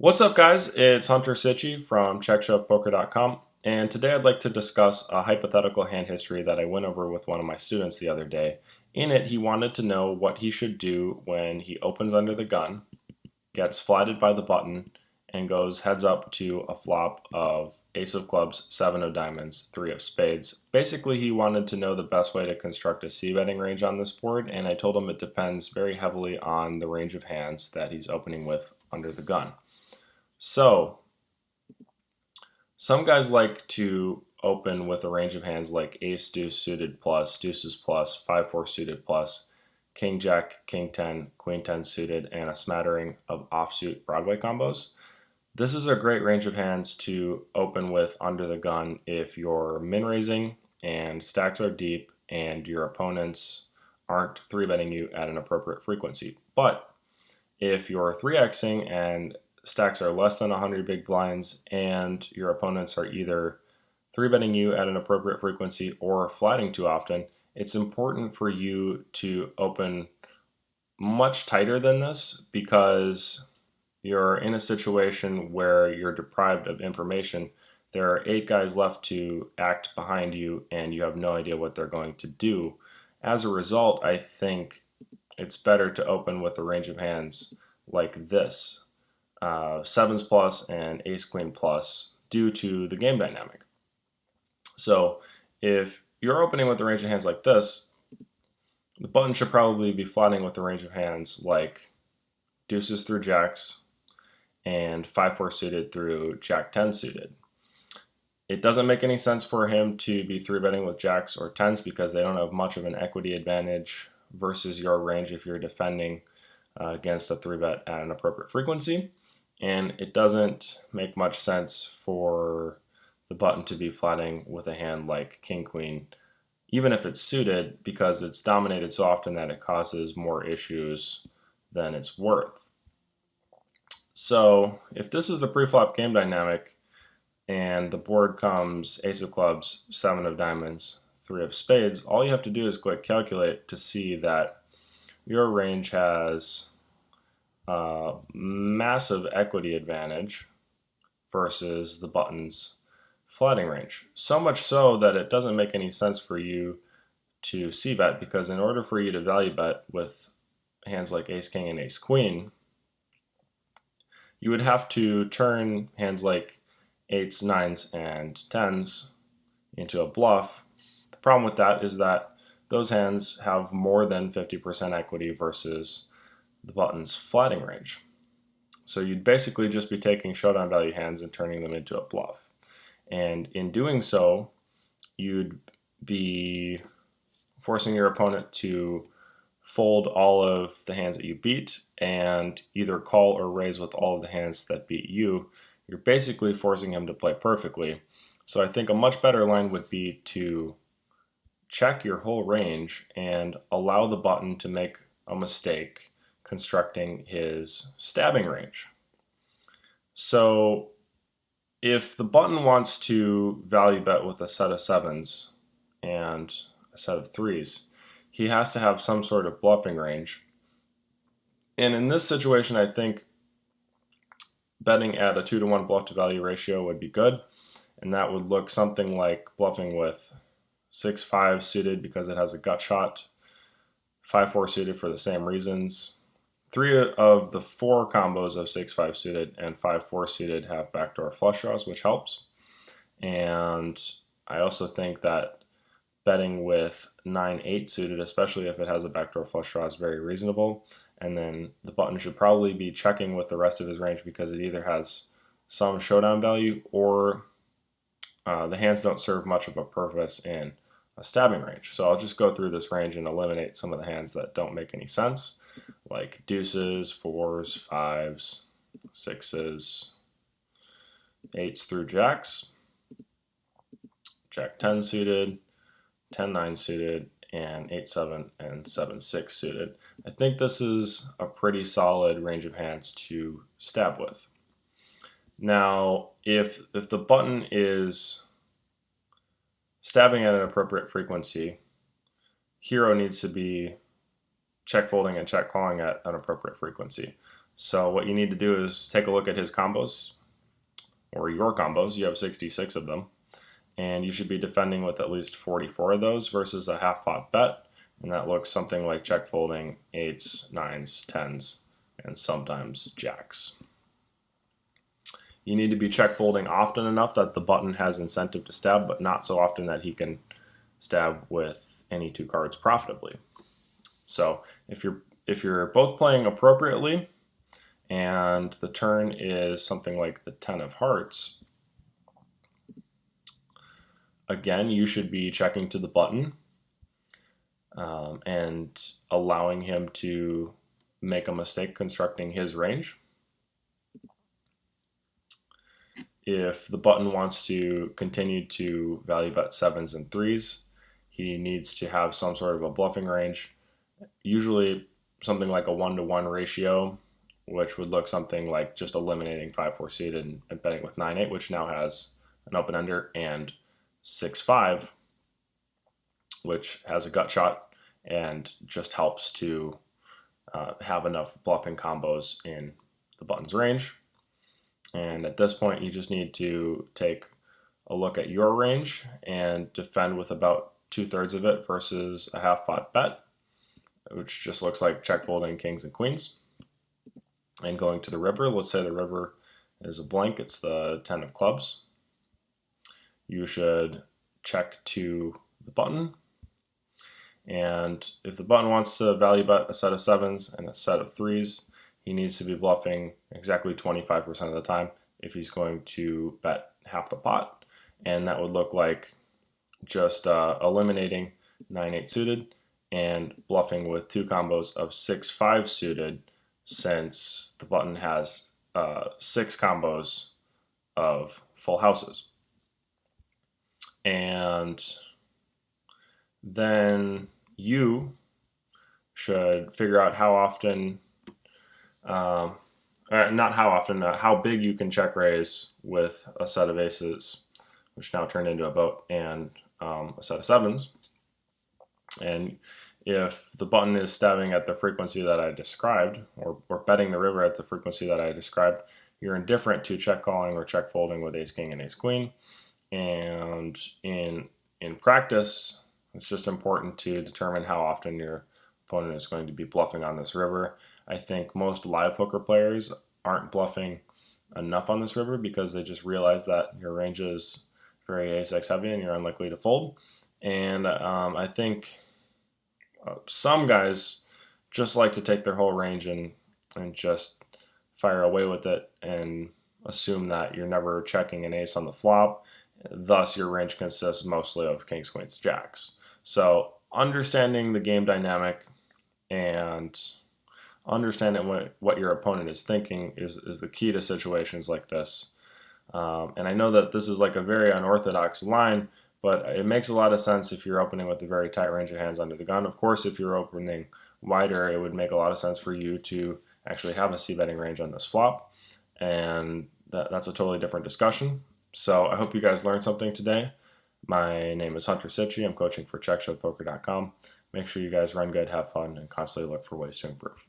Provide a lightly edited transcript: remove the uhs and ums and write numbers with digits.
What's up, guys? It's Hunter Sitchy from CheckShovPoker.com, and today I'd like to discuss a hypothetical hand history that I went over with one of my students the other day. In it, he wanted to know what he should do when he opens under the gun, gets flatted by the button, and goes heads up to a flop of ace of clubs, seven of diamonds, three of spades. Basically, he wanted to know the best way to construct a c-betting range on this board, and I told him it depends very heavily on the range of hands that he's opening with under the gun. So, some guys like to open with a range of hands like ace deuce suited plus, deuces plus, 5-4 suited plus, king jack, king 10, queen 10 suited, and a smattering of offsuit Broadway combos. This is a great range of hands to open with under the gun if you're min raising and stacks are deep and your opponents aren't 3-betting you at an appropriate frequency. But if you're 3xing and stacks are less than 100 big blinds and your opponents are either 3-betting you at an appropriate frequency or flatting too often, it's important for you to open much tighter than this because you're in a situation where you're deprived of information. There are 8 guys left to act behind you and you have no idea what they're going to do. As a result, I think it's better to open with a range of hands like this, sevens plus and ace queen plus, due to the game dynamic. So if you're opening with a range of hands like this, the button should probably be flatting with a range of hands like deuces through jacks and 5-4 suited through jack 10 suited. It doesn't make any sense for him to be 3-betting with jacks or 10s because they don't have much of an equity advantage versus your range if you're defending against a 3-bet at an appropriate frequency. And it doesn't make much sense for the button to be flatting with a hand like king queen, even if it's suited, because it's dominated so often that it causes more issues than it's worth. So if this is the pre-flop game dynamic and the board comes ace of clubs, seven of diamonds, three of spades, all you have to do is quick calculate to see that your range has a massive equity advantage versus the button's flatting range. So much so that it doesn't make any sense for you to c-bet, because in order for you to value bet with hands like ace king and ace queen, you would have to turn hands like eights, nines, and tens into a bluff. The problem with that is that those hands have more than 50% equity versus the button's flatting range. So you'd basically just be taking showdown value hands and turning them into a bluff. And in doing so, you'd be forcing your opponent to fold all of the hands that you beat and either call or raise with all of the hands that beat you. You're basically forcing him to play perfectly. So I think a much better line would be to check your whole range and allow the button to make a mistake constructing his stabbing range. So if the button wants to value bet with a set of sevens and a set of threes, he has to have some sort of bluffing range. And in this situation, I think betting at a 2-to-1 bluff to value ratio would be good. And that would look something like bluffing with 6-5 suited because it has a gut shot, 5-4 suited for the same reasons. 3 of the 4 combos of 6-5 suited and 5-4 suited have backdoor flush draws, which helps. And I also think that betting with 9-8 suited, especially if it has a backdoor flush draw, is very reasonable. And then the button should probably be checking with the rest of his range because it either has some showdown value or the hands don't serve much of a purpose in a stabbing range. So I'll just go through this range and eliminate some of the hands that don't make any sense, like deuces, fours, fives, sixes, eights through jacks, jack 10 suited, 10-9 suited, and 8-7 and 7-6 suited. I think this is a pretty solid range of hands to stab with. Now, if the button is stabbing at an appropriate frequency, hero needs to be check folding and check calling at an appropriate frequency. So what you need to do is take a look at his combos, or your combos. You have 66 of them, and you should be defending with at least 44 of those versus a half pot bet, and that looks something like check folding 8s, 9s, 10s, and sometimes jacks. You need to be check folding often enough that the button has incentive to stab, but not so often that he can stab with any two cards profitably. So if you're both playing appropriately and the turn is something like the 10 of hearts, again, you should be checking to the button and allowing him to make a mistake constructing his range. If the button wants to continue to value bet 7s and 3s, he needs to have some sort of a bluffing range, usually something like a 1-to-1 ratio, which would look something like just eliminating 5-4 suited and betting with 9-8, which now has an open ender, and 6-5, which has a gut shot and just helps to have enough bluffing combos in the button's range. And at this point, you just need to take a look at your range and defend with about 2/3 of it versus a half pot bet, which just looks like check folding kings and queens. And going to the river, let's say the river is a blank, it's the 10 of clubs. You should check to the button. And if the button wants to value bet a set of 7s and a set of 3s, he needs to be bluffing exactly 25% of the time if he's going to bet half the pot. And that would look like just eliminating 9-8 suited and bluffing with two combos of 6-5 suited, since the button has 6 combos of full houses. And then you should figure out how often, not how often, how big you can check raise with a set of aces, which now turned into a boat, and a set of 7s. And if the button is stabbing at the frequency that I described, or betting the river at the frequency that I described, you're indifferent to check calling or check folding with ace king and ace queen. And in practice, it's just important to determine how often your opponent is going to be bluffing on this river. I think most live poker players aren't bluffing enough on this river because they just realize that your range is very ace-x heavy and you're unlikely to fold. And I think some guys just like to take their whole range and just fire away with it and assume that you're never checking an ace on the flop. Thus, your range consists mostly of kings, queens, jacks. So understanding the game dynamic and understanding what your opponent is thinking is the key to situations like this. And I know that this is like a very unorthodox line, but it makes a lot of sense if you're opening with a very tight range of hands under the gun. Of course, if you're opening wider, it would make a lot of sense for you to actually have a c-betting range on this flop, and that's a totally different discussion. So I hope you guys learned something today. My name is Hunter Sitchy. I'm coaching for CheckShowPoker.com. Make sure you guys run good, have fun, and constantly look for ways to improve.